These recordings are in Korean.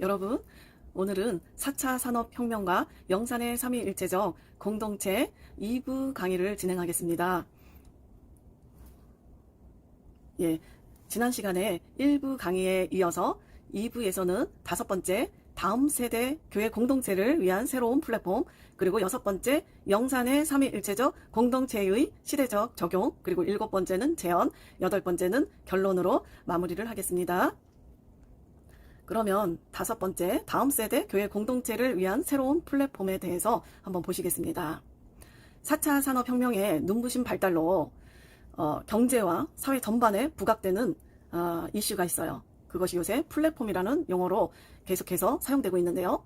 여러분, 오늘은 4차 산업혁명과 영산의 3.1일제적 공동체 2부 강의를 진행하겠습니다. 예, 지난 시간에 1부 강의에 이어서 2부에서는 5번째 다음 세대 교회 공동체를 위한 새로운 플랫폼, 그리고 6번째 영산의 3.1일제적 공동체의 시대적 적용, 그리고 7번째는 재현, 8번째는 결론으로 마무리를 하겠습니다. 그러면 5번째 다음 세대 교회 공동체를 위한 새로운 플랫폼에 대해서 한번 보시겠습니다. 4차 산업혁명의 눈부신 발달로 경제와 사회 전반에 부각되는 이슈가 있어요. 그것이 요새 플랫폼이라는 용어로 계속해서 사용되고 있는데요.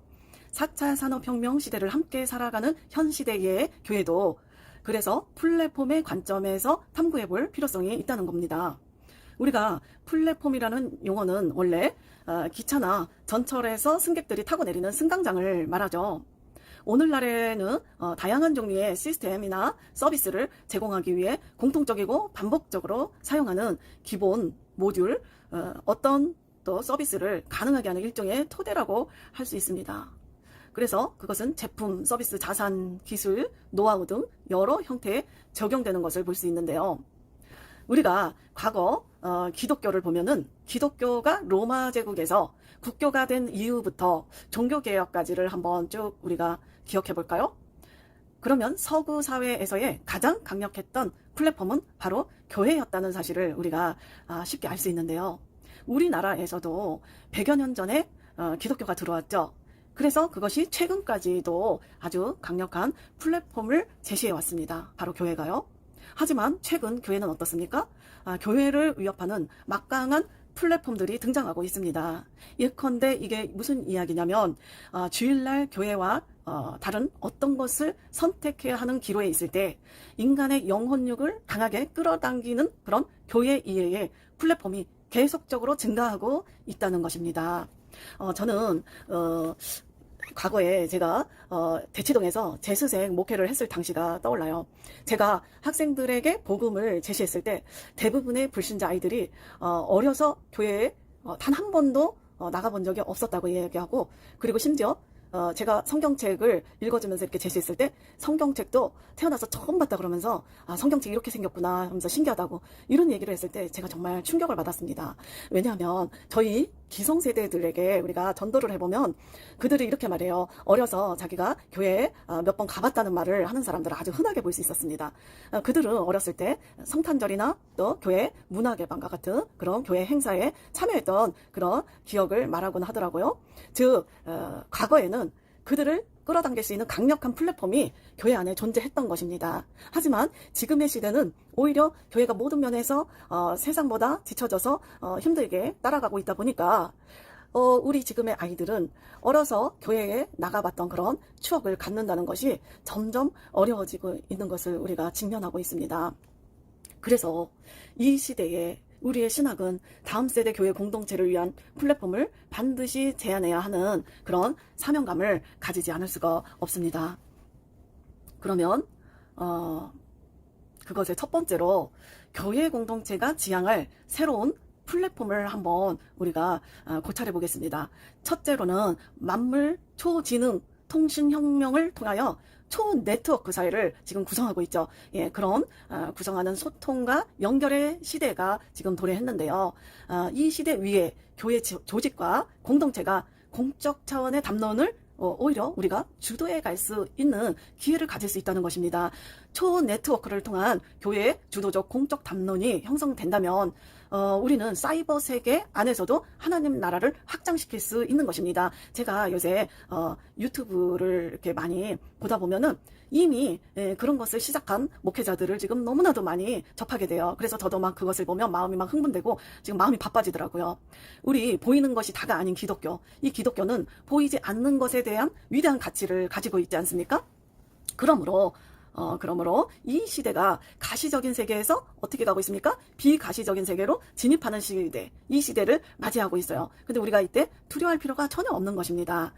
4차 산업혁명 시대를 함께 살아가는 현 시대의 교회도 그래서 플랫폼의 관점에서 탐구해 볼 필요성이 있다는 겁니다. 우리가 플랫폼이라는 용어는 원래 기차나 전철에서 승객들이 타고 내리는 승강장을 말하죠. 오늘날에는 다양한 종류의 시스템이나 서비스를 제공하기 위해 공통적이고 반복적으로 사용하는 기본 모듈, 어떤 또 서비스를 가능하게 하는 일종의 토대라고 할 수 있습니다. 그래서 그것은 제품, 서비스, 자산, 기술, 노하우 등 여러 형태에 적용되는 것을 볼 수 있는데요. 우리가 과거 기독교를 보면은 기독교가 로마 제국에서 국교가 된 이후부터 종교개혁까지를 한번 쭉 우리가 기억해 볼까요? 그러면 서구 사회에서의 가장 강력했던 플랫폼은 바로 교회였다는 사실을 우리가 쉽게 알 수 있는데요. 우리나라에서도 100여 년 전에 기독교가 들어왔죠. 그래서 그것이 최근까지도 아주 강력한 플랫폼을 제시해 왔습니다. 바로 교회가요. 하지만 최근 교회는 어떻습니까? 교회를 위협하는 막강한 플랫폼들이 등장하고 있습니다. 예컨대 이게 무슨 이야기냐면 주일날 교회와 다른 어떤 것을 선택해야 하는 기로에 있을 때 인간의 영혼력을 강하게 끌어당기는 그런 교회 이외의 플랫폼이 계속적으로 증가하고 있다는 것입니다. 저는 과거에 제가 대치동에서 재수생 목회를 했을 당시가 떠올라요. 제가 학생들에게 복음을 제시했을 때 대부분의 불신자 아이들이 어려서 교회에 단 한 번도 나가본 적이 없었다고 이야기하고, 그리고 심지어 제가 성경책을 읽어주면서 이렇게 제시했을 때 성경책도 태어나서 처음 봤다 그러면서 성경책이 이렇게 생겼구나 하면서 신기하다고 이런 얘기를 했을 때 제가 정말 충격을 받았습니다. 왜냐하면 저희 기성세대들에게 우리가 전도를 해보면 그들이 이렇게 말해요. 어려서 자기가 교회에 몇 번 가봤다는 말을 하는 사람들을 아주 흔하게 볼 수 있었습니다. 그들은 어렸을 때 성탄절이나 또 교회 문화개방과 같은 그런 교회 행사에 참여했던 그런 기억을 말하곤 하더라고요. 즉 과거에는 그들을 끌어당길 수 있는 강력한 플랫폼이 교회 안에 존재했던 것입니다. 하지만 지금의 시대는 오히려 교회가 모든 면에서 세상보다 뒤처져서 힘들게 따라가고 있다 보니까 우리 지금의 아이들은 어려서 교회에 나가봤던 그런 추억을 갖는다는 것이 점점 어려워지고 있는 것을 우리가 직면하고 있습니다. 그래서 이 시대에 우리의 신학은 다음 세대 교회 공동체를 위한 플랫폼을 반드시 제안해야 하는 그런 사명감을 가지지 않을 수가 없습니다. 그러면 그것의 첫 번째로 교회 공동체가 지향할 새로운 플랫폼을 한번 우리가 고찰해 보겠습니다. 첫째로는 만물 초지능 통신혁명을 통하여 초네트워크 사회를 지금 구성하고 있죠. 예, 그런 구성하는 소통과 연결의 시대가 지금 도래했는데요. 이 시대 위에 교회 조직과 공동체가 공적 차원의 담론을 오히려 우리가 주도해 갈 수 있는 기회를 가질 수 있다는 것입니다. 초네트워크를 통한 교회의 주도적 공적 담론이 형성된다면 우리는 사이버 세계 안에서도 하나님 나라를 확장시킬 수 있는 것입니다. 제가 요새 유튜브를 이렇게 많이 보다 보면은 이미 그런 것을 시작한 목회자들을 지금 너무나도 많이 접하게 돼요. 그래서 저도 막 그것을 보면 마음이 막 흥분되고 지금 마음이 바빠지더라고요. 우리 보이는 것이 다가 아닌 기독교, 이 기독교는 보이지 않는 것에 대한 위대한 가치를 가지고 있지 않습니까? 그러므로 그러므로 이 시대가 가시적인 세계에서 어떻게 가고 있습니까? 비가시적인 세계로 진입하는 시대, 이 시대를 맞이하고 있어요. 근데 우리가 이때 두려워할 필요가 전혀 없는 것입니다.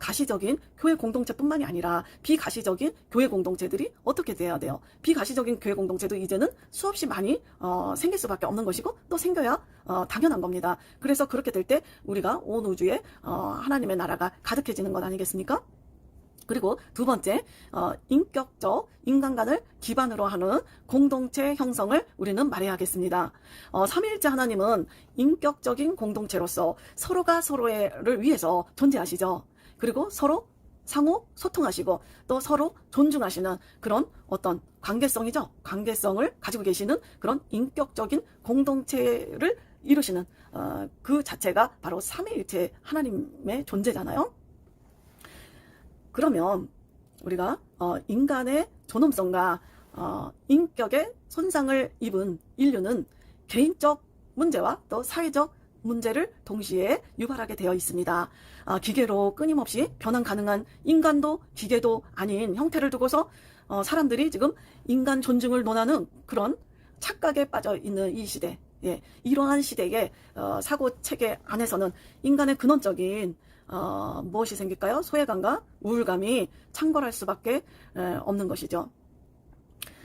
가시적인 교회 공동체뿐만이 아니라 비가시적인 교회 공동체들이 어떻게 돼야 돼요? 비가시적인 교회 공동체도 이제는 수없이 많이 생길 수밖에 없는 것이고 또 생겨야 당연한 겁니다. 그래서 그렇게 될 때 우리가 온 우주에 하나님의 나라가 가득해지는 것 아니겠습니까? 그리고 두 번째, 인격적 인간관을 기반으로 하는 공동체 형성을 우리는 말해야겠습니다. 삼위일체 하나님은 인격적인 공동체로서 서로가 서로를 위해서 존재하시죠. 그리고 서로 상호 소통하시고 또 서로 존중하시는 그런 어떤 관계성이죠. 관계성을 가지고 계시는 그런 인격적인 공동체를 이루시는 그 자체가 바로 삼위일체 하나님의 존재잖아요. 그러면 우리가 인간의 존엄성과 인격의 손상을 입은 인류는 개인적 문제와 또 사회적 문제를 동시에 유발하게 되어 있습니다. 기계로 끊임없이 변환 가능한 인간도 기계도 아닌 형태를 두고서 사람들이 지금 인간 존중을 논하는 그런 착각에 빠져 있는 이 시대, 이러한 시대의 사고 체계 안에서는 인간의 근원적인 무엇이 생길까요? 소외감과 우울감이 창궐할 수밖에 없는 것이죠.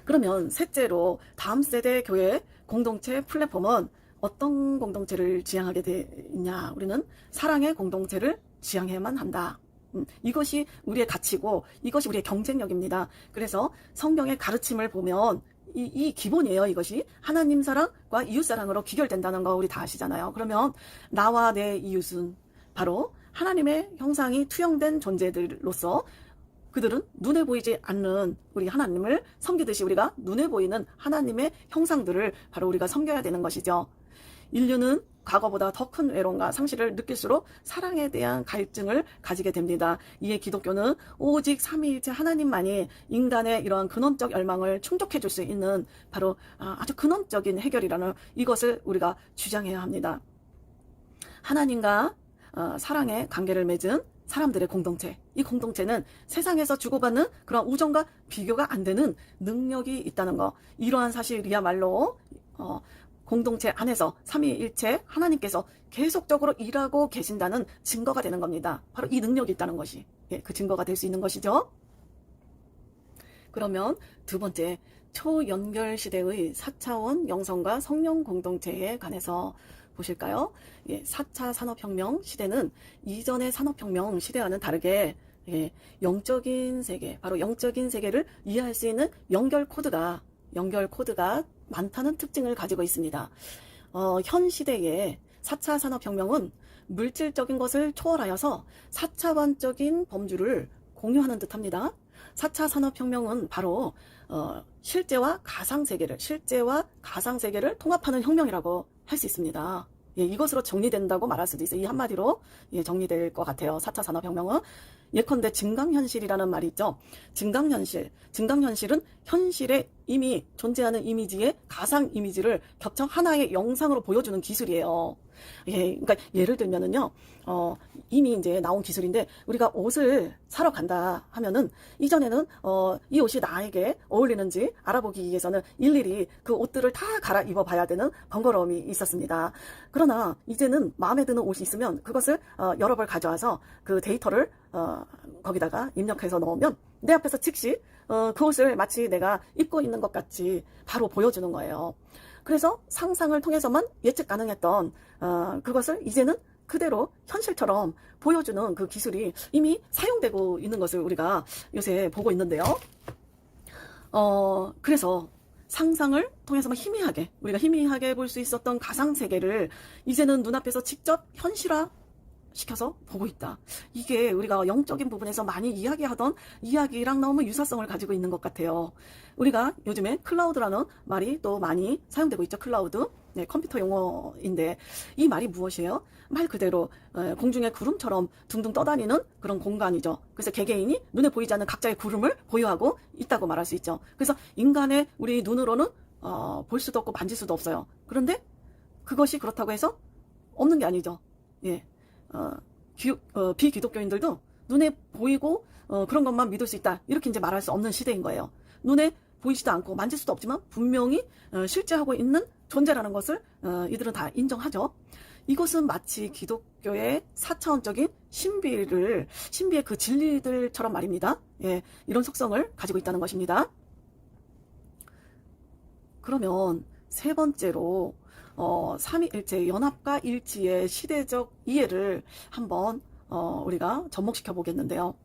그러면 셋째로 다음 세대 교회 공동체 플랫폼은 어떤 공동체를 지향하게 돼 있냐? 우리는 사랑의 공동체를 지향해야만 한다. 이것이 우리의 가치고 이것이 우리의 경쟁력입니다. 그래서 성경의 가르침을 보면 이 기본이에요. 이것이 하나님 사랑과 이웃 사랑으로 귀결된다는 거 우리 다 아시잖아요. 그러면 나와 내 이웃은 바로 하나님의 형상이 투영된 존재들로서 그들은 눈에 보이지 않는 우리 하나님을 섬기듯이 우리가 눈에 보이는 하나님의 형상들을 바로 우리가 섬겨야 되는 것이죠. 인류는 과거보다 더 큰 외로움과 상실을 느낄수록 사랑에 대한 갈증을 가지게 됩니다. 이에 기독교는 오직 삼위일체 하나님만이 인간의 이러한 근원적 열망을 충족해 줄 수 있는 바로 아주 근원적인 해결이라는 이것을 우리가 주장해야 합니다. 하나님과 사랑의 관계를 맺은 사람들의 공동체, 이 공동체는 세상에서 주고받는 그런 우정과 비교가 안 되는 능력이 있다는 거, 이러한 사실이야말로 공동체 안에서 삼위일체 하나님께서 계속적으로 일하고 계신다는 증거가 되는 겁니다. 바로 이 능력이 있다는 것이 그 증거가 될 수 있는 것이죠. 그러면 두 번째, 초연결 시대의 4차원 영성과 성령 공동체에 관해서 보실까요? 4차 산업혁명 시대는 이전의 산업혁명 시대와는 다르게 영적인 세계, 바로 영적인 세계를 이해할 수 있는 연결 코드가 많다는 특징을 가지고 있습니다. 현 시대의 4차 산업혁명은 물질적인 것을 초월하여서 4차원적인 범주를 공유하는 듯합니다. 4차 산업혁명은 바로 실제와 가상세계를 통합하는 혁명이라고 할 수 있습니다. 이것으로 정리된다고 말할 수도 있어요. 이 한마디로 정리될 것 같아요. 4차 산업혁명은 예컨대 증강현실이라는 말이 있죠. 증강현실은 현실에 이미 존재하는 이미지의 가상 이미지를 겹쳐 하나의 영상으로 보여주는 기술이에요. 그러니까 예를 들면은요, 이미 이제 나온 기술인데 우리가 옷을 사러 간다 하면은 이전에는 이 옷이 나에게 어울리는지 알아보기 위해서는 일일이 그 옷들을 다 갈아입어 봐야 되는 번거로움이 있었습니다. 그러나 이제는 마음에 드는 옷이 있으면 그것을 여러 벌 가져와서 그 데이터를 거기다가 입력해서 넣으면 내 앞에서 즉시 그 옷을 마치 내가 입고 있는 것 같이 바로 보여주는 거예요. 그래서 상상을 통해서만 예측 가능했던 그것을 이제는 그대로 현실처럼 보여주는 그 기술이 이미 사용되고 있는 것을 우리가 요새 보고 있는데요. 그래서 상상을 통해서만 우리가 희미하게 볼 수 있었던 가상세계를 이제는 눈앞에서 직접 현실화 시켜서 보고 있다. 이게 우리가 영적인 부분에서 많이 이야기하던 이야기랑 너무 유사성을 가지고 있는 것 같아요. 우리가 요즘에 클라우드라는 말이 또 많이 사용되고 있죠. 클라우드. 컴퓨터 용어인데 이 말이 무엇이에요? 말 그대로 공중의 구름처럼 둥둥 떠다니는 그런 공간이죠. 그래서 개개인이 눈에 보이지 않는 각자의 구름을 보유하고 있다고 말할 수 있죠. 그래서 인간의 우리 눈으로는 볼 수도 없고 만질 수도 없어요. 그런데 그것이 그렇다고 해서 없는 게 아니죠. 비기독교인들도 눈에 보이고 그런 것만 믿을 수 있다. 이렇게 이제 말할 수 없는 시대인 거예요. 눈에 보이지도 않고 만질 수도 없지만 분명히 실제하고 있는 존재라는 것을 이들은 다 인정하죠. 이것은 마치 기독교의 4차원적인 신비의 그 진리들처럼 말입니다. 예, 이런 속성을 가지고 있다는 것입니다. 그러면 세 번째로 삼위일체 연합과 일치의 시대적 이해를 한번 우리가 접목시켜 보겠는데요.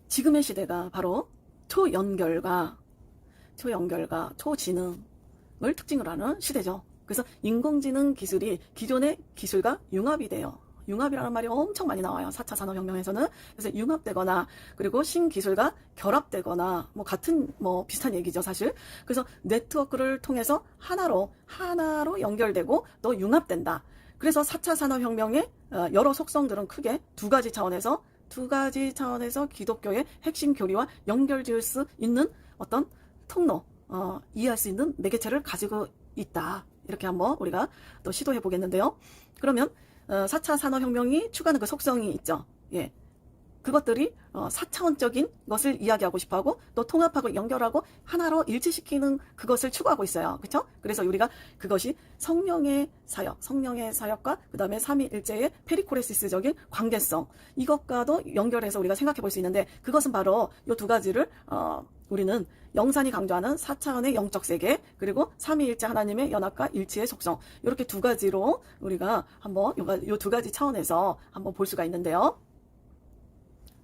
지금의 시대가 바로 초연결과 초지능을 특징으로 하는 시대죠. 그래서 인공지능 기술이 기존의 기술과 융합이 돼요. 융합이라는 말이 엄청 많이 나와요. 4차 산업혁명에서는. 그래서 융합되거나 그리고 신기술과 결합되거나 같은 비슷한 얘기죠, 사실. 그래서 네트워크를 통해서 하나로 연결되고 또 융합된다. 그래서 4차 산업혁명의 여러 속성들은 크게 두 가지 차원에서 기독교의 핵심 교리와 연결지을 수 있는 어떤 통로, 이해할 수 있는 매개체를 가지고 있다. 이렇게 한번 우리가 또 시도해 보겠는데요. 그러면 4차 산업혁명이 추구하는 그 속성이 있죠. 예. 그것들이 4차원적인 것을 이야기하고 싶어하고 또 통합하고 연결하고 하나로 일치시키는 그것을 추구하고 있어요. 그렇죠? 그래서 우리가 그것이 성령의 사역과 그 다음에 삼위일체의 페리코레시스적인 관계성, 이것과도 연결해서 우리가 생각해 볼 수 있는데, 그것은 바로 이 두 가지를 우리는 영산이 강조하는 4차원의 영적 세계, 그리고 삼위일체 하나님의 연합과 일치의 속성, 이렇게 두 가지로 우리가 한번 이 두 가지 차원에서 한번 볼 수가 있는데요.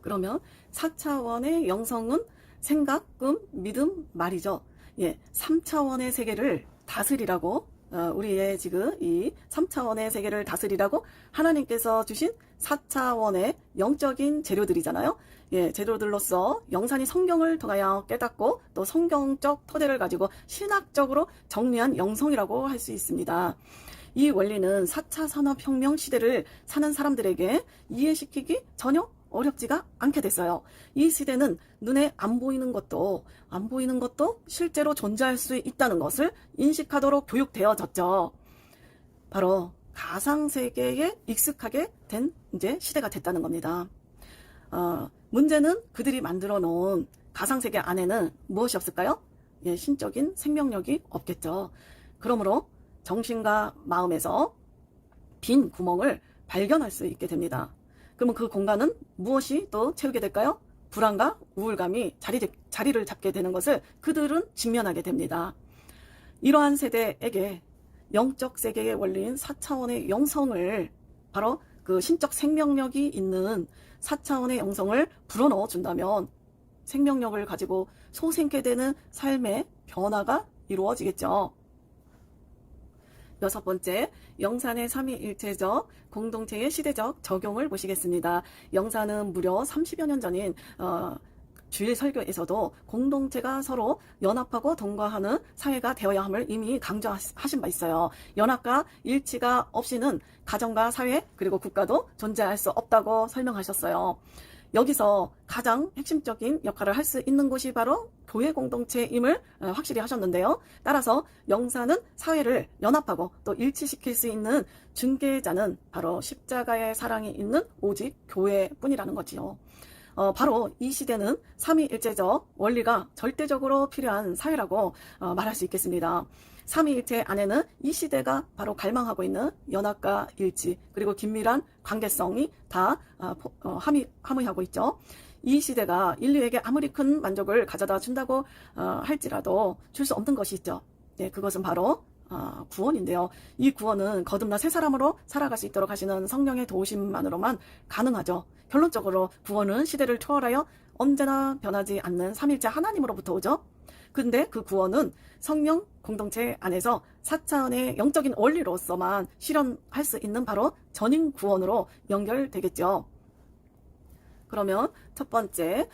그러면 4차원의 영성은 생각, 꿈, 믿음, 말이죠. 예, 3차원의 세계를 다스리라고, 우리의 지금 이 3차원의 세계를 다스리라고 하나님께서 주신 4차원의 영적인 재료들이잖아요. 예, 재료들로서 영산이 성경을 통하여 깨닫고 또 성경적 토대를 가지고 신학적으로 정리한 영성이라고 할 수 있습니다. 이 원리는 4차 산업혁명 시대를 사는 사람들에게 이해시키기 전혀 어렵지가 않게 됐어요. 이 시대는 눈에 안 보이는 것도 실제로 존재할 수 있다는 것을 인식하도록 교육되어졌죠. 바로 가상세계에 익숙하게 된 이제 시대가 됐다는 겁니다. 문제는 그들이 만들어 놓은 가상세계 안에는 무엇이 없을까요? 예, 신적인 생명력이 없겠죠. 그러므로 정신과 마음에서 빈 구멍을 발견할 수 있게 됩니다. 그러면 그 공간은 무엇이 또 채우게 될까요? 불안과 우울감이 자리를 잡게 되는 것을 그들은 직면하게 됩니다. 이러한 세대에게 영적 세계의 원리인 4차원의 영성을, 바로 그 신적 생명력이 있는 4차원의 영성을 불어넣어 준다면 생명력을 가지고 소생케 되는 삶의 변화가 이루어지겠죠. 여섯 번째, 영산의 삼위일체적 공동체의 시대적 적용을 보시겠습니다. 영산은 무려 30여 년 전인 주일 설교에서도 공동체가 서로 연합하고 동거하는 사회가 되어야 함을 이미 강조하신 바 있어요. 연합과 일치가 없이는 가정과 사회 그리고 국가도 존재할 수 없다고 설명하셨어요. 여기서 가장 핵심적인 역할을 할 수 있는 곳이 바로 교회 공동체임을 확실히 하셨는데요. 따라서 영산은 사회를 연합하고 또 일치시킬 수 있는 중개자는 바로 십자가의 사랑이 있는 오직 교회뿐이라는 거지요. 바로 이 시대는 삼위일체적 원리가 절대적으로 필요한 사회라고 말할 수 있겠습니다. 삼위일체 안에는 이 시대가 바로 갈망하고 있는 연합과 일치 그리고 긴밀한 관계성이 다 함의하고 있죠. 이 시대가 인류에게 아무리 큰 만족을 가져다 준다고 할지라도 줄 수 없는 것이 있죠. 네, 그것은 바로 구원인데요. 이 구원은 거듭나 새 사람으로 살아갈 수 있도록 하시는 성령의 도우심만으로만 가능하죠. 결론적으로 구원은 시대를 초월하여 언제나 변하지 않는 삼위일체 하나님으로부터 오죠. 근데 그 구원은 성령 공동체 안에서 4차원의 영적인 원리로서만 실현할 수 있는 바로 전인 구원으로 연결되겠죠. 그러면 첫 번째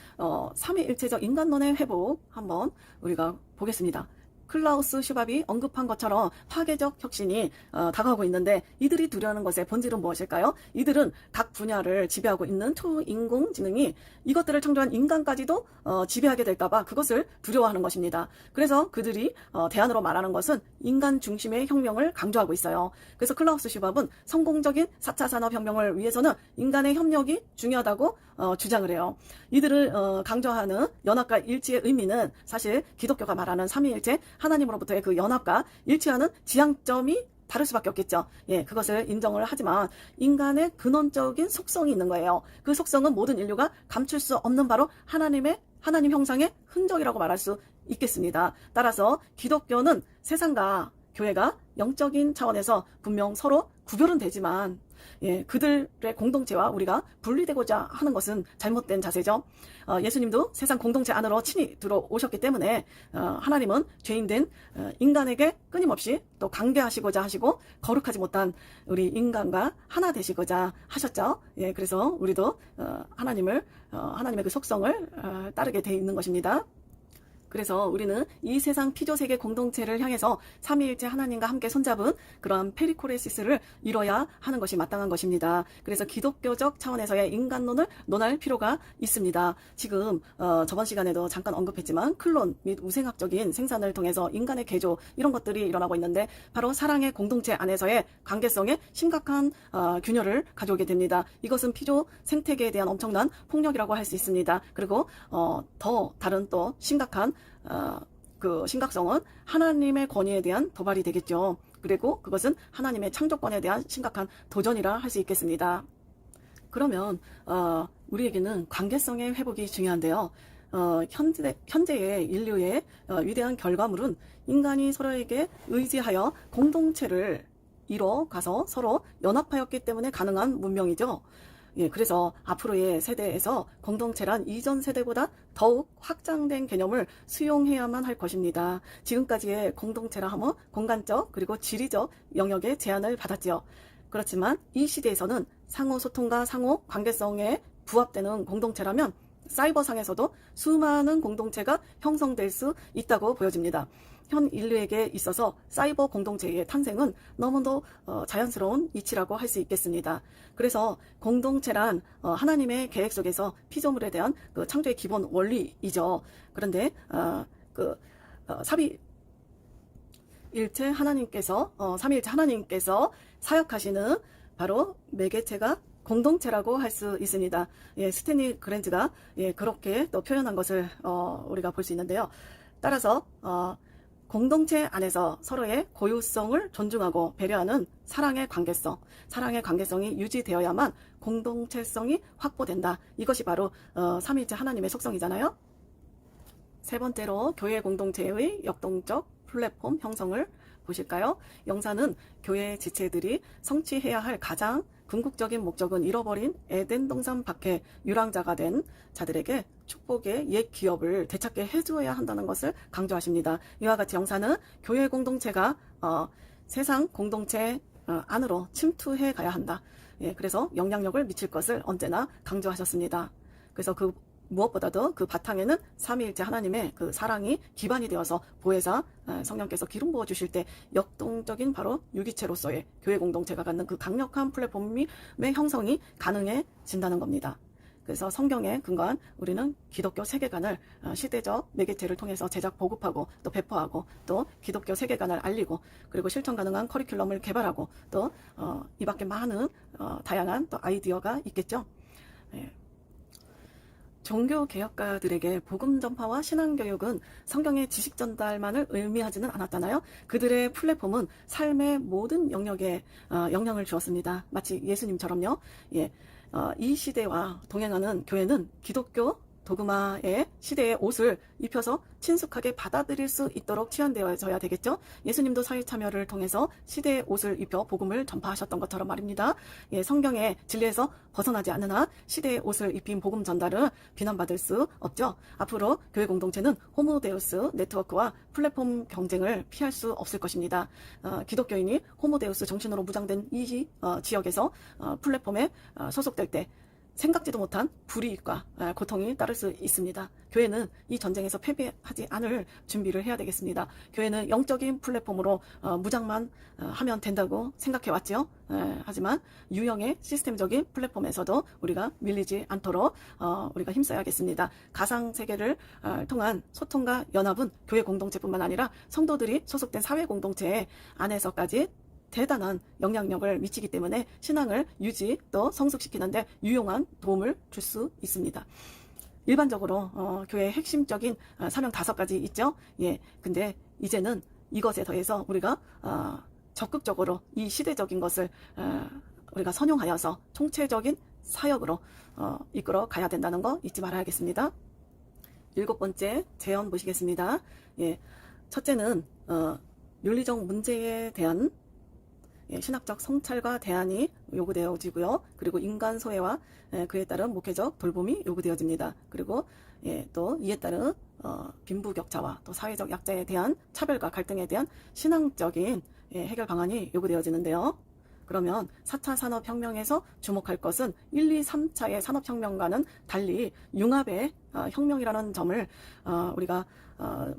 삼위일체적 인간론의 회복 한번 우리가 보겠습니다. 클라우스 슈밥이 언급한 것처럼 파괴적 혁신이 다가오고 있는데 이들이 두려워하는 것의 본질은 무엇일까요? 이들은 각 분야를 지배하고 있는 초인공지능이 이것들을 창조한 인간까지도 지배하게 될까봐 그것을 두려워하는 것입니다. 그래서 그들이 대안으로 말하는 것은 인간 중심의 혁명을 강조하고 있어요. 그래서 클라우스 슈밥은 성공적인 4차 산업혁명을 위해서는 인간의 협력이 중요하다고 주장을 해요. 이들을 강조하는 연합과 일치의 의미는 사실 기독교가 말하는 삼위일체 하나님으로부터의 그 연합과 일치하는 지향점이 다를 수밖에 없겠죠. 예, 그것을 인정을 하지만 인간의 근원적인 속성이 있는 거예요. 그 속성은 모든 인류가 감출 수 없는 바로 하나님 형상의 흔적이라고 말할 수 있겠습니다. 따라서 기독교는 세상과 교회가 영적인 차원에서 분명 서로 구별은 되지만 그들의 공동체와 우리가 분리되고자 하는 것은 잘못된 자세죠. 예수님도 세상 공동체 안으로 친히 들어오셨기 때문에 하나님은 죄인된 인간에게 끊임없이 또 강대하시고자 하시고 거룩하지 못한 우리 인간과 하나 되시고자 하셨죠. 그래서 우리도 하나님의 그 속성을 따르게 돼 있는 것입니다. 그래서 우리는 이 세상 피조세계 공동체를 향해서 삼위일체 하나님과 함께 손잡은 그런 페리코레시스를 이뤄야 하는 것이 마땅한 것입니다. 그래서 기독교적 차원에서의 인간론을 논할 필요가 있습니다. 지금 저번 시간에도 잠깐 언급했지만 클론 및 우생학적인 생산을 통해서 인간의 개조 이런 것들이 일어나고 있는데 바로 사랑의 공동체 안에서의 관계성에 심각한 균열을 가져오게 됩니다. 이것은 피조 생태계에 대한 엄청난 폭력이라고 할 수 있습니다. 그리고 더 다른 또 심각한 그 심각성은 하나님의 권위에 대한 도발이 되겠죠. 그리고 그것은 하나님의 창조권에 대한 심각한 도전이라 할 수 있겠습니다. 그러면 우리에게는 관계성의 회복이 중요한데요. 현재의 인류의 위대한 결과물은 인간이 서로에게 의지하여 공동체를 이뤄가서 서로 연합하였기 때문에 가능한 문명이죠. 그래서 앞으로의 세대에서 공동체란 이전 세대보다 더욱 확장된 개념을 수용해야만 할 것입니다. 지금까지의 공동체라 하면 공간적 그리고 지리적 영역의 제한을 받았지요. 그렇지만 이 시대에서는 상호 소통과 상호 관계성에 부합되는 공동체라면 사이버상에서도 수많은 공동체가 형성될 수 있다고 보여집니다. 현 인류에게 있어서 사이버 공동체의 탄생은 너무도 자연스러운 이치라고 할 수 있겠습니다. 그래서 공동체란 하나님의 계획 속에서 피조물에 대한 그 창조의 기본 원리이죠. 그런데 삼위일체 하나님께서 사역하시는 바로 매개체가 공동체라고 할 수 있습니다. 스탠리 그랜즈가 그렇게 또 표현한 것을 우리가 볼 수 있는데요. 따라서 공동체 안에서 서로의 고유성을 존중하고 배려하는 사랑의 관계성이 유지되어야만 공동체성이 확보된다. 이것이 바로 삼위일체 하나님의 속성이잖아요. 세 번째로 교회 공동체의 역동적 플랫폼 형성을 보실까요? 영사는 교회 지체들이 성취해야 할 가장 궁극적인 목적은 잃어버린 에덴 동산 밖의 유랑자가 된 자들에게 축복의 옛 기업을 되찾게 해주어야 한다는 것을 강조하십니다. 이와 같이 영사는 교회 공동체가 세상 공동체 안으로 침투해 가야 한다. 그래서 영향력을 미칠 것을 언제나 강조하셨습니다. 그래서 무엇보다도 그 바탕에는 삼위일체 하나님의 그 사랑이 기반이 되어서 보혜사 성령께서 기름 부어 주실 때 역동적인 바로 유기체로서의 교회 공동체가 갖는 그 강력한 플랫폼의 형성이 가능해진다는 겁니다. 그래서 성경에 근거한 우리는 기독교 세계관을 시대적 매개체를 통해서 제작 보급하고 또 배포하고 또 기독교 세계관을 알리고 그리고 실천 가능한 커리큘럼을 개발하고 또 이 밖에 많은 다양한 또 아이디어가 있겠죠. 종교개혁가들에게 복음 전파와 신앙교육은 성경의 지식 전달만을 의미하지는 않았잖아요. 그들의 플랫폼은 삶의 모든 영역에 영향을 주었습니다. 마치 예수님처럼요. 이 시대와 동행하는 교회는 기독교 도그마의 시대의 옷을 입혀서 친숙하게 받아들일 수 있도록 치환되어져야 되겠죠. 예수님도 사회 참여를 통해서 시대의 옷을 입혀 복음을 전파하셨던 것처럼 말입니다. 성경의 진리에서 벗어나지 않는 한 시대의 옷을 입힌 복음 전달은 비난받을 수 없죠. 앞으로 교회 공동체는 호모데우스 네트워크와 플랫폼 경쟁을 피할 수 없을 것입니다. 기독교인이 호모데우스 정신으로 무장된 이 지역에서 플랫폼에 소속될 때 생각지도 못한 불이익과 고통이 따를 수 있습니다. 교회는 이 전쟁에서 패배하지 않을 준비를 해야 되겠습니다. 교회는 영적인 플랫폼으로 무장만 하면 된다고 생각해 왔죠. 하지만 유형의 시스템적인 플랫폼에서도 우리가 밀리지 않도록 우리가 힘써야겠습니다. 가상세계를 통한 소통과 연합은 교회 공동체뿐만 아니라 성도들이 소속된 사회 공동체 안에서까지 대단한 영향력을 미치기 때문에 신앙을 유지 또 성숙시키는데 유용한 도움을 줄 수 있습니다. 일반적으로 교회의 핵심적인 사명 5가지 있죠. 예, 근데 이제는 이것에 더해서 우리가 적극적으로 이 시대적인 것을 우리가 선용하여서 총체적인 사역으로 이끌어 가야 된다는 거 잊지 말아야겠습니다. 7번째 제언 보시겠습니다. 예, 첫째는 윤리적 문제에 대한 신학적 성찰과 대안이 요구되어지고요. 그리고 인간 소외와 그에 따른 목회적 돌봄이 요구되어집니다. 그리고 또 이에 따른 빈부격차와 또 사회적 약자에 대한 차별과 갈등에 대한 신앙적인 해결 방안이 요구되어지는데요. 그러면 4차 산업혁명에서 주목할 것은 1, 2, 3차의 산업혁명과는 달리 융합의 혁명이라는 점을 우리가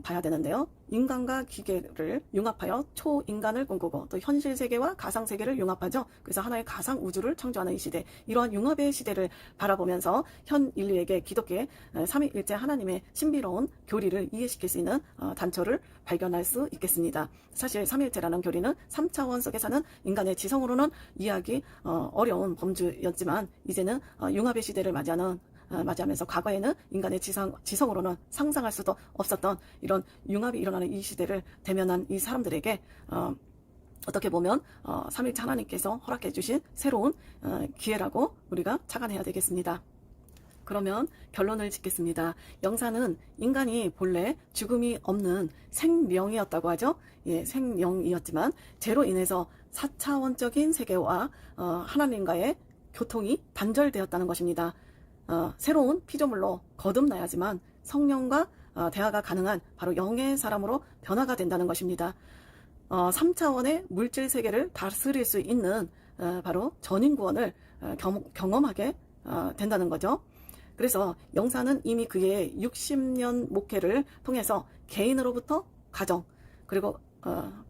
봐야 되는데요. 인간과 기계를 융합하여 초인간을 꿈꾸고 또 현실 세계와 가상 세계를 융합하죠. 그래서 하나의 가상 우주를 창조하는 이 시대, 이러한 융합의 시대를 바라보면서 현 인류에게 기독교의 삼위일체 하나님의 신비로운 교리를 이해시킬 수 있는 단초를 발견할 수 있겠습니다. 사실 삼위일체라는 교리는 3차원 속에 사는 인간의 지성으로는 이해하기 어려운 범주였지만 이제는 융합의 시대를 맞이하면서 과거에는 인간의 지성으로는 상상할 수도 없었던 이런 융합이 일어나는 이 시대를 대면한 이 사람들에게 어떻게 보면 삼위일체 하나님께서 허락해 주신 새로운 기회라고 우리가 착안해야 되겠습니다. 그러면 결론을 짓겠습니다. 영사는 인간이 본래 죽음이 없는 생명이었다고 하죠. 예, 생명이었지만 죄로 인해서 4차원적인 세계와 하나님과의 교통이 단절되었다는 것입니다. 새로운 피조물로 거듭나야지만 성령과 대화가 가능한 바로 영의 사람으로 변화가 된다는 것입니다. 3차원의 물질 세계를 다스릴 수 있는 바로 전인구원을 경험하게 된다는 거죠. 그래서 영사는 이미 그의 60년 목회를 통해서 개인으로부터 가정, 그리고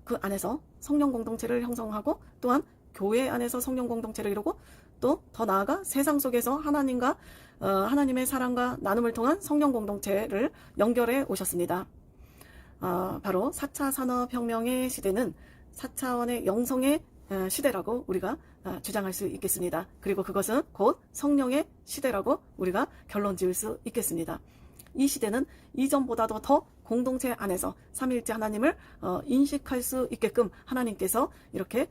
그 안에서 성령 공동체를 형성하고 또한 교회 안에서 성령 공동체를 이루고 또 더 나아가 세상 속에서 하나님과 하나님의 사랑과 나눔을 통한 성령 공동체를 연결해 오셨습니다. 바로 4차 산업혁명의 시대는 4차원의 영성의 시대라고 우리가 주장할 수 있겠습니다. 그리고 그것은 곧 성령의 시대라고 우리가 결론 지을 수 있겠습니다. 이 시대는 이전보다도 더 공동체 안에서 삼위일체 하나님을 인식할 수 있게끔 하나님께서 이렇게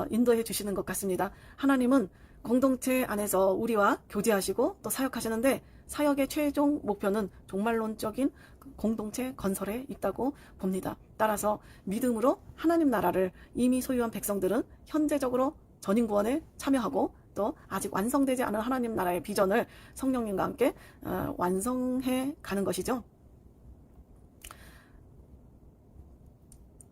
인도해 주시는 것 같습니다. 하나님은 공동체 안에서 우리와 교제하시고 또 사역하시는데 사역의 최종 목표는 종말론적인 공동체 건설에 있다고 봅니다. 따라서 믿음으로 하나님 나라를 이미 소유한 백성들은 현재적으로 전인구원에 참여하고 또 아직 완성되지 않은 하나님 나라의 비전을 성령님과 함께 완성해 가는 것이죠.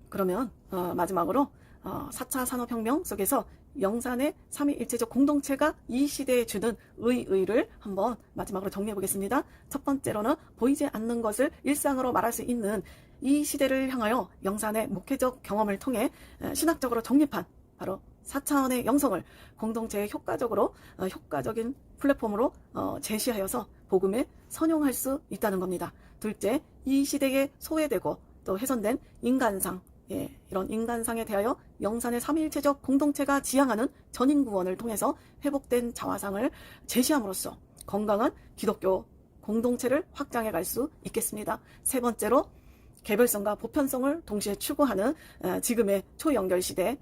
그러면 마지막으로 4차 산업혁명 속에서 영산의 삼위일체적 공동체가 이 시대에 주는 의의를 한번 마지막으로 정리해 보겠습니다. 첫 번째로는 보이지 않는 것을 일상으로 말할 수 있는 이 시대를 향하여 영산의 목회적 경험을 통해 신학적으로 정립한 바로 4차원의 영성을 공동체에 효과적인 플랫폼으로 제시하여서 복음에 선용할 수 있다는 겁니다. 둘째, 이 시대에 소외되고 또 훼손된 인간상, 이런 인간상에 대하여 영산의 삼위일체적 공동체가 지향하는 전인구원을 통해서 회복된 자화상을 제시함으로써 건강한 기독교 공동체를 확장해 갈 수 있겠습니다. 세 번째로 개별성과 보편성을 동시에 추구하는 지금의 초연결 시대,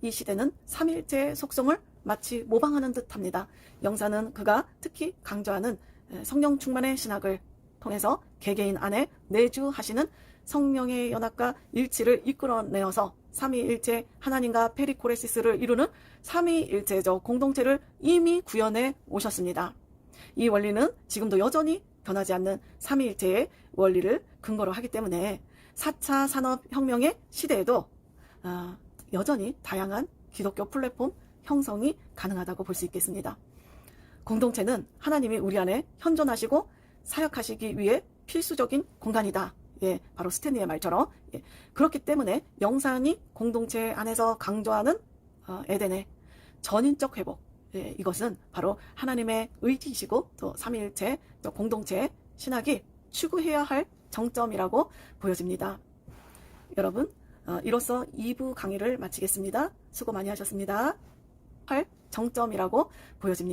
이 시대는 삼위일체의 속성을 마치 모방하는 듯합니다. 영사는 그가 특히 강조하는 성령 충만의 신학을 통해서 개개인 안에 내주하시는 성령의 연합과 일치를 이끌어내어서 삼위일체 하나님과 페리코레시스를 이루는 삼위일체적 공동체를 이미 구현해 오셨습니다. 이 원리는 지금도 여전히 변하지 않는 삼위일체의 원리를 근거로 하기 때문에 4차 산업혁명의 시대에도 여전히 다양한 기독교 플랫폼 형성이 가능하다고 볼 수 있겠습니다. 공동체는 하나님이 우리 안에 현존하시고 사역하시기 위해 필수적인 공간이다. 예, 바로 스탠리의 말처럼. 예, 그렇기 때문에 영산이 공동체 안에서 강조하는 에덴의 전인적 회복. 예, 이것은 바로 하나님의 의지이시고 또 삼위일체, 또 공동체, 신학이 추구해야 할 정점이라고 보여집니다. 여러분, 이로써 2부 강의를 마치겠습니다. 수고 많이 하셨습니다. 할 정점이라고 보여집니다.